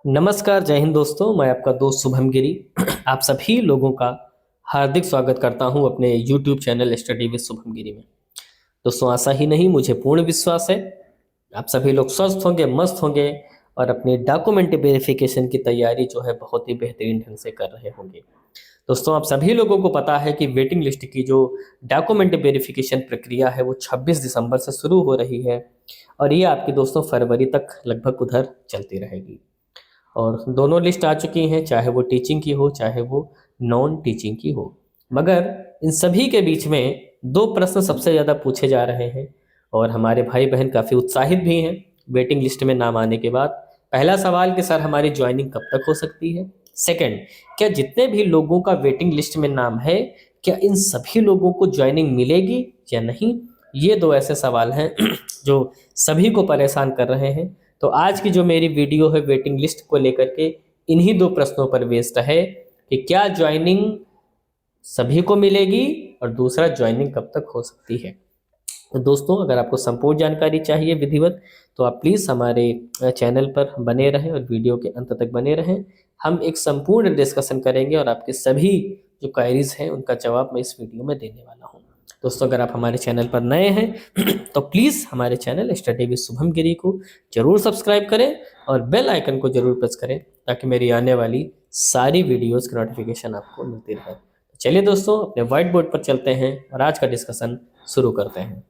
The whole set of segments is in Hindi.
नमस्कार, जय हिंद दोस्तों। मैं आपका दोस्त शुभम गिरी आप सभी लोगों का हार्दिक स्वागत करता हूं अपने YouTube channel study with Shubham Giri में। दोस्तों, आशा ही नहीं मुझे पूर्ण विश्वास है आप सभी लोग स्वस्थ होंगे, मस्त होंगे और अपनी डॉक्यूमेंट वेरिफिकेशन की तैयारी जो है बहुत ही बेहतरीन ढंग से कर रहे होंगे। दोस्तों, आप सभी लोगों को पता है कि वेटिंग लिस्ट की जो डॉक्यूमेंट वेरिफिकेशन प्रक्रिया है वो 26 दिसंबर से शुरू हो रही है और ये आपकी दोस्तों फरवरी तक लगभग उधर चलती रहेगी। और दोनों लिस्ट आ चुकी हैं, चाहे वो टीचिंग की हो चाहे वो नॉन टीचिंग की हो। मगर इन सभी के बीच में दो प्रश्न सबसे ज़्यादा पूछे जा रहे हैं और हमारे भाई बहन काफ़ी उत्साहित भी हैं वेटिंग लिस्ट में नाम आने के बाद। पहला सवाल कि सर हमारी ज्वाइनिंग कब तक हो सकती है। सेकंड, क्या जितने भी लोगों का वेटिंग लिस्ट में नाम है क्या इन सभी लोगों को ज्वाइनिंग मिलेगी या नहीं। ये दो ऐसे सवाल हैं जो सभी को परेशान कर रहे हैं। तो आज की जो मेरी वीडियो है वेटिंग लिस्ट को लेकर के इन्हीं दो प्रश्नों पर बेस्ड है कि क्या ज्वाइनिंग सभी को मिलेगी और दूसरा ज्वाइनिंग कब तक हो सकती है। तो दोस्तों, अगर आपको संपूर्ण जानकारी चाहिए विधिवत तो आप प्लीज़ हमारे चैनल पर बने रहें और वीडियो के अंत तक बने रहें। हम एक संपूर्ण डिस्कशन करेंगे और आपके सभी जो क्वेरीज हैं उनका जवाब मैं इस वीडियो में देने वाला हूं। दोस्तों, अगर आप हमारे चैनल पर नए हैं तो प्लीज़ हमारे चैनल स्टडी विद शुभम गिरी को जरूर सब्सक्राइब करें और बेल आइकन को जरूर प्रेस करें ताकि मेरी आने वाली सारी वीडियोज़ की नोटिफिकेशन आपको मिलती रहे। तो चलिए दोस्तों, अपने व्हाइट बोर्ड पर चलते हैं और आज का डिस्कशन शुरू करते हैं।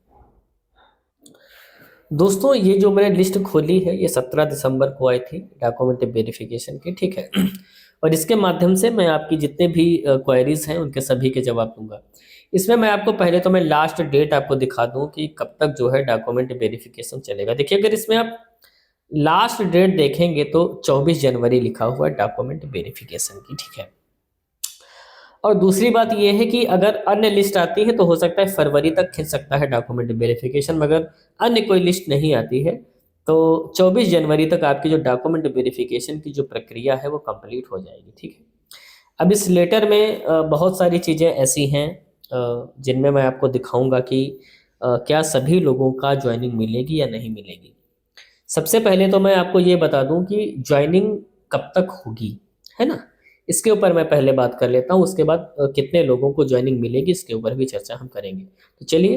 दोस्तों, ये जो मैंने लिस्ट खोली है ये 17 दिसंबर को आई थी डॉक्यूमेंट वेरिफिकेशन की, ठीक है। और इसके माध्यम से मैं आपकी जितने भी क्वेरीज हैं उनके सभी के जवाब दूंगा। इसमें मैं आपको पहले तो मैं लास्ट डेट आपको दिखा दूं कि कब तक जो है डॉक्यूमेंट वेरिफिकेशन चलेगा। देखिए, अगर इसमें आप लास्ट डेट देखेंगे तो 24 जनवरी लिखा हुआ है डॉक्यूमेंट वेरिफिकेशन की, ठीक है। और दूसरी बात यह है कि अगर अन्य लिस्ट आती है तो हो सकता है फरवरी तक खिंच सकता है डॉक्यूमेंट वेरिफिकेशन, मगर अन्य कोई लिस्ट नहीं आती है तो 24 जनवरी तक आपकी जो डॉक्यूमेंट वेरिफिकेशन की जो प्रक्रिया है वो कंप्लीट हो जाएगी, ठीक है। अब इस लेटर में बहुत सारी चीज़ें ऐसी हैं जिनमें मैं आपको दिखाऊंगा कि क्या सभी लोगों का ज्वाइनिंग मिलेगी या नहीं मिलेगी। सबसे पहले तो मैं आपको ये बता दूं कि ज्वाइनिंग कब तक होगी, है ना। इसके ऊपर मैं पहले बात कर लेता हूँ, उसके बाद कितने लोगों को ज्वाइनिंग मिलेगी इसके ऊपर भी चर्चा हम करेंगे। तो चलिए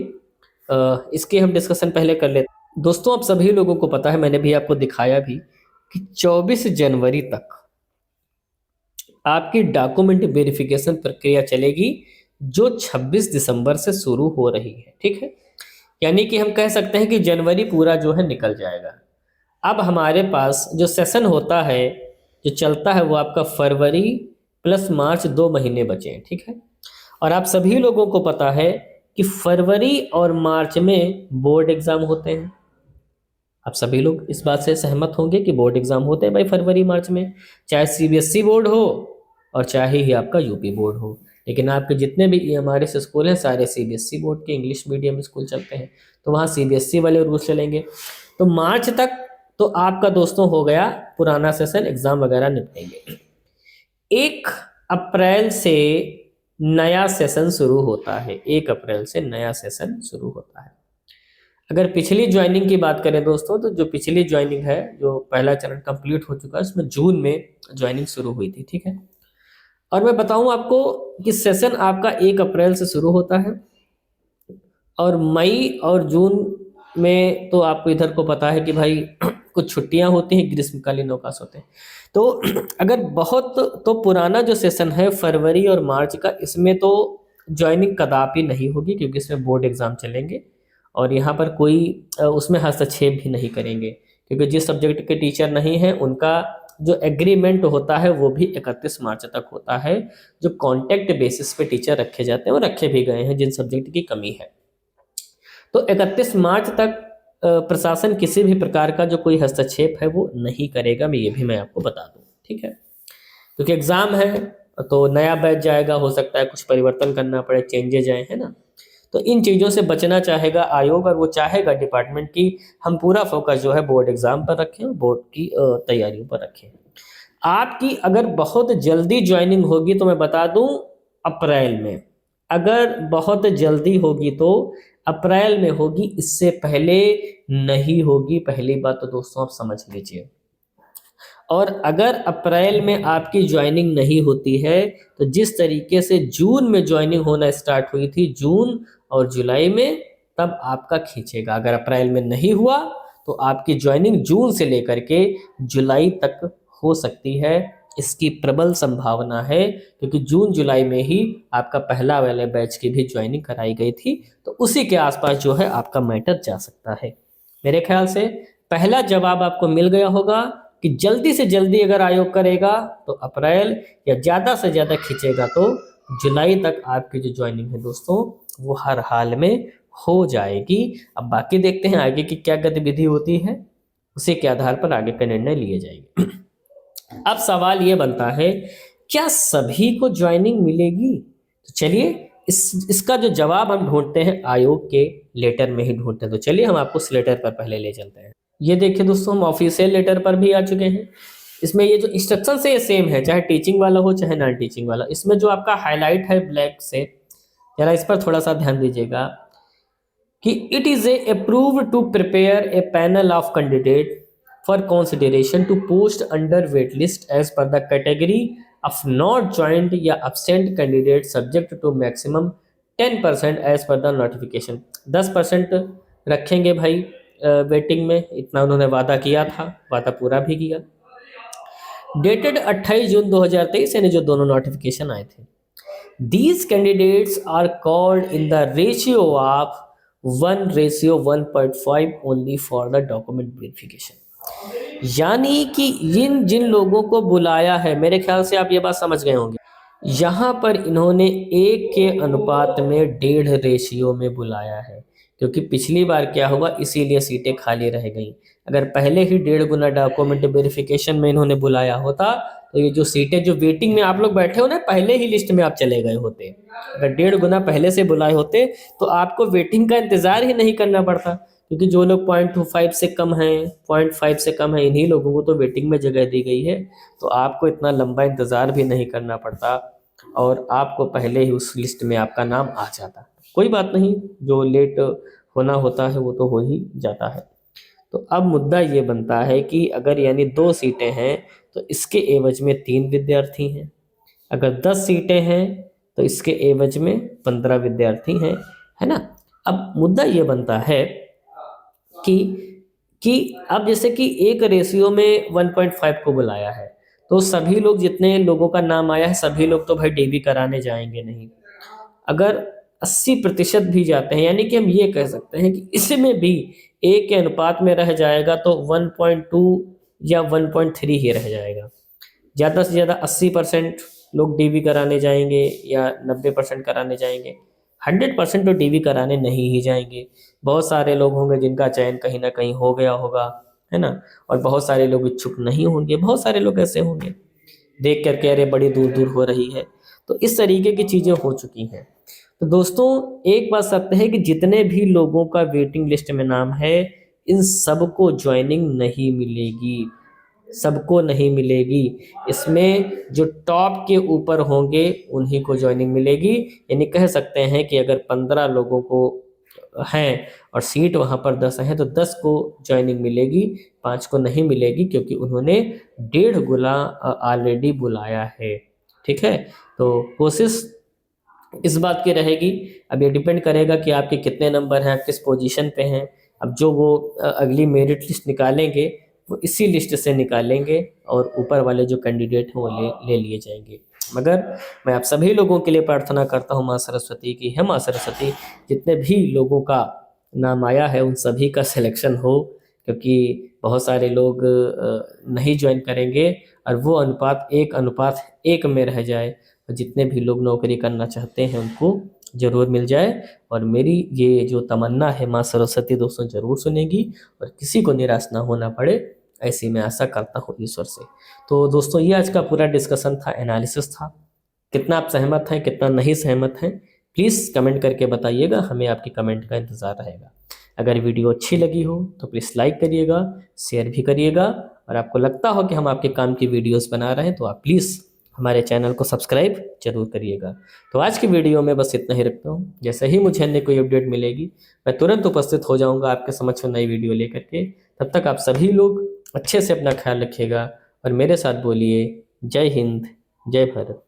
इसके हम डिस्कशन पहले कर लेते हैं। दोस्तों, आप सभी लोगों को पता है, मैंने भी आपको दिखाया भी कि 24 जनवरी तक आपकी डॉक्यूमेंट वेरिफिकेशन प्रक्रिया चलेगी जो 26 दिसंबर से शुरू हो रही है, ठीक है। यानी कि हम कह सकते हैं कि जनवरी पूरा जो है निकल जाएगा। अब हमारे पास जो सेशन होता है जो चलता है वो आपका फरवरी प्लस मार्च 2 महीने बचे हैं, ठीक है। और आप सभी लोगों को पता है कि फरवरी और मार्च में बोर्ड एग्जाम होते हैं। आप सभी लोग इस बात से सहमत होंगे कि बोर्ड एग्जाम होते हैं भाई फरवरी मार्च में, चाहे सीबीएसई बोर्ड हो और चाहे ही आपका यूपी बोर्ड हो। लेकिन आपके जितने भी हमारे स्कूल हैं सारे सीबीएसई बोर्ड के इंग्लिश मीडियम स्कूल चलते हैं, तो वहाँ सीबीएसई वाले रूल्स चलेंगे। तो मार्च तक तो आपका दोस्तों हो गया पुराना सेशन, एग्जाम वगैरह निपटेंगे। 1 अप्रैल से नया सेशन शुरू होता है, 1 अप्रैल से नया सेशन शुरू होता है। अगर पिछली ज्वाइनिंग की बात करें दोस्तों तो जो पिछली ज्वाइनिंग है, जो पहला चरण कंप्लीट हो चुका है, उसमें जून में ज्वाइनिंग शुरू हुई थी, ठीक है। और मैं बताऊं आपको कि सेशन आपका 1 अप्रैल से शुरू होता है और मई और जून में तो आपको इधर को पता है कि भाई कुछ छुट्टियां होती हैं, ग्रीष्मकालीन अवकाश होते हैं। तो अगर बहुत तो पुराना जो सेशन है फरवरी और मार्च का, इसमें तो ज्वाइनिंग कदापि नहीं होगी क्योंकि इसमें बोर्ड एग्जाम चलेंगे और यहाँ पर कोई उसमें हस्तक्षेप भी नहीं करेंगे क्योंकि जिस सब्जेक्ट के टीचर नहीं हैं उनका जो एग्रीमेंट होता है वो भी 31 मार्च तक होता है। जो कॉन्टैक्ट बेसिस पे टीचर रखे जाते हैं वो रखे भी गए हैं जिन सब्जेक्ट की कमी है। तो 31 मार्च तक प्रशासन किसी भी प्रकार का जो कोई हस्तक्षेप है वो नहीं करेगा, मैं आपको बता दूं, ठीक है। क्योंकि एग्जाम है तो नया बैच जाएगा, हो सकता है कुछ परिवर्तन करना पड़े, चेंजेज आए, है ना। तो इन चीज़ों से बचना चाहेगा आयोग और वो चाहेगा डिपार्टमेंट की हम पूरा फोकस जो है बोर्ड एग्जाम पर रखें और बोर्ड की तैयारियों पर रखें। आपकी अगर बहुत जल्दी ज्वाइनिंग होगी तो मैं बता दूं अप्रैल में, अगर बहुत जल्दी होगी तो अप्रैल में होगी, इससे पहले नहीं होगी। पहली बात तो दोस्तों आप समझ लीजिए। और अगर अप्रैल में आपकी ज्वाइनिंग नहीं होती है तो जिस तरीके से जून में ज्वाइनिंग होना स्टार्ट हुई थी जून और जुलाई में, तब आपका खींचेगा। अगर अप्रैल में नहीं हुआ तो आपकी ज्वाइनिंग जून से लेकर के जुलाई तक हो सकती है। इसकी प्रबल संभावना है क्योंकि जून जुलाई में ही आपका पहला वाले बैच की भी ज्वाइनिंग कराई गई थी, तो उसी के आसपास जो है आपका मैटर जा सकता है। मेरे ख्याल से पहला जवाब आपको मिल गया होगा कि जल्दी से जल्दी अगर आयोग करेगा तो अप्रैल, या ज़्यादा से ज़्यादा खींचेगा तो जुलाई तक आपकी जो ज्वाइनिंग है दोस्तों वो हर हाल में हो जाएगी। अब बाकी देखते हैं आगे की क्या गतिविधि होती है, उसी के आधार पर आगे का निर्णय लिए जाएंगे। अब सवाल ये बनता है, क्या सभी को ज्वाइनिंग मिलेगी? तो चलिए इसका जो जवाब हम ढूंढते हैं आयोग के लेटर में ही ढूंढते हैं। तो चलिए हम आपको उस लेटर पर पहले ले चलते हैं। ये देखिए दोस्तों, हम ऑफिशियल लेटर पर भी आ चुके हैं। इसमें ये जो इंस्ट्रक्शन है ये सेम है, चाहे टीचिंग वाला हो चाहे नॉन टीचिंग वाला। इसमें जो आपका हाईलाइट है ब्लैक से, जरा इस पर थोड़ा सा ध्यान दीजिएगा कि it is a approved to prepare a panel of candidate for consideration to post under wait list as per the category of not joined या absent candidate subject to maximum 10% as per the notification। 10% रखेंगे भाई वेटिंग में, इतना उन्होंने वादा किया था, वादा पूरा भी किया। डेटेड 28 जून 2023 यानी जो दोनों नोटिफिकेशन आए थे। These candidates are called in the ratio of 1:1.5 only for the document verification। यानी कि जिन लोगों को बुलाया है, मेरे ख्याल से आप ये बात समझ गए होंगे, यहाँ पर इन्होंने 1 के अनुपात में 1.5 रेशियो में बुलाया है, क्योंकि पिछली बार क्या हुआ, इसीलिए सीटें खाली रह गई। अगर पहले ही 1.5 गुना डॉक्यूमेंट वेरिफिकेशन में इन्होंने बुलाया होता तो ये जो सीटें जो वेटिंग में आप लोग बैठे हो ना, पहले ही लिस्ट में आप चले गए होते। अगर 1.5 गुना पहले से बुलाए होते तो आपको वेटिंग का इंतजार ही नहीं करना पड़ता, क्योंकि जो लोग 0.25 से कम हैं, 0.5 से कम है, इन्हीं लोगों को तो वेटिंग में जगह दी गई है। तो आपको इतना लंबा इंतज़ार भी नहीं करना पड़ता और आपको पहले ही उस लिस्ट में आपका नाम आ जाता। कोई बात नहीं, जो लेट होना होता है वो तो हो ही जाता है। तो अब मुद्दा ये बनता है कि अगर यानी 2 सीटें हैं तो इसके एवज में 3 विद्यार्थी हैं। अगर 10 सीटें हैं तो इसके एवज में 15 विद्यार्थी हैं, है ना। अब मुद्दा ये बनता है कि अब जैसे कि 1 रेशियो में 1.5 को बुलाया है, तो सभी लोग, जितने लोगों का नाम आया है सभी लोग तो भाई डीबी कराने जाएंगे नहीं। अगर 80% भी जाते हैं, यानी कि हम ये कह सकते हैं कि इसमें भी 1 के अनुपात में रह जाएगा तो 1.2 या 1.3 ही रह जाएगा। ज़्यादा से ज़्यादा 80% लोग डीबी कराने जाएंगे या 90% कराने जाएंगे। 100% तो डीबी कराने नहीं ही जाएंगे। बहुत सारे लोग होंगे जिनका चयन कहीं ना कहीं हो गया होगा, है ना, और बहुत सारे लोग इच्छुक नहीं होंगे। बहुत सारे लोग ऐसे होंगे देख करके अरे बड़ी दूर दूर हो रही है। तो इस तरीके की चीज़ें हो चुकी हैं। तो दोस्तों एक बात सत्य है कि जितने भी लोगों का वेटिंग लिस्ट में नाम है, इन सबको ज्वाइनिंग नहीं मिलेगी, सबको नहीं मिलेगी। इसमें जो टॉप के ऊपर होंगे उन्हीं को ज्वाइनिंग मिलेगी। यानी कह सकते हैं कि अगर 15 लोगों को हैं और सीट वहाँ पर 10 हैं तो 10 को ज्वाइनिंग मिलेगी, 5 को नहीं मिलेगी, क्योंकि उन्होंने 1.5 गुना ऑलरेडी बुलाया है। ठीक है, तो कोशिश इस बात की रहेगी। अब ये डिपेंड करेगा कि आपके कितने नंबर हैं, आप किस पोजीशन पे हैं। अब जो वो अगली मेरिट लिस्ट निकालेंगे वो इसी लिस्ट से निकालेंगे और ऊपर वाले जो कैंडिडेट हैं वो ले लिए जाएंगे। मगर मैं आप सभी लोगों के लिए प्रार्थना करता हूँ माँ सरस्वती की, है माँ सरस्वती, जितने भी लोगों का नाम आया है उन सभी का सिलेक्शन हो, क्योंकि बहुत सारे लोग नहीं ज्वाइन करेंगे और वो अनुपात 1:1 में रह जाए। और जितने भी लोग नौकरी करना चाहते हैं उनको ज़रूर मिल जाए। और मेरी ये जो तमन्ना है माँ सरस्वती दोस्तों ज़रूर सुनेगी और किसी को निराश ना होना पड़े, ऐसी मैं आशा करता हूँ ईश्वर से। तो दोस्तों ये आज का पूरा डिस्कशन था, एनालिसिस था। कितना आप सहमत हैं, कितना नहीं सहमत हैं, प्लीज़ कमेंट करके बताइएगा, हमें आपके कमेंट का इंतज़ार रहेगा। अगर वीडियो अच्छी लगी हो तो प्लीज़ लाइक करिएगा, शेयर भी करिएगा, और आपको लगता हो कि हम आपके काम की वीडियोस बना रहे हैं तो आप प्लीज़ हमारे चैनल को सब्सक्राइब जरूर करिएगा। तो आज की वीडियो में बस इतना ही रखता हूँ। जैसे ही मुझे अन्य कोई अपडेट मिलेगी मैं तुरंत उपस्थित हो जाऊँगा आपके समक्ष नई वीडियो लेकर के। तब तक आप सभी लोग अच्छे से अपना ख्याल रखिएगा और मेरे साथ बोलिए जय हिंद, जय भारत।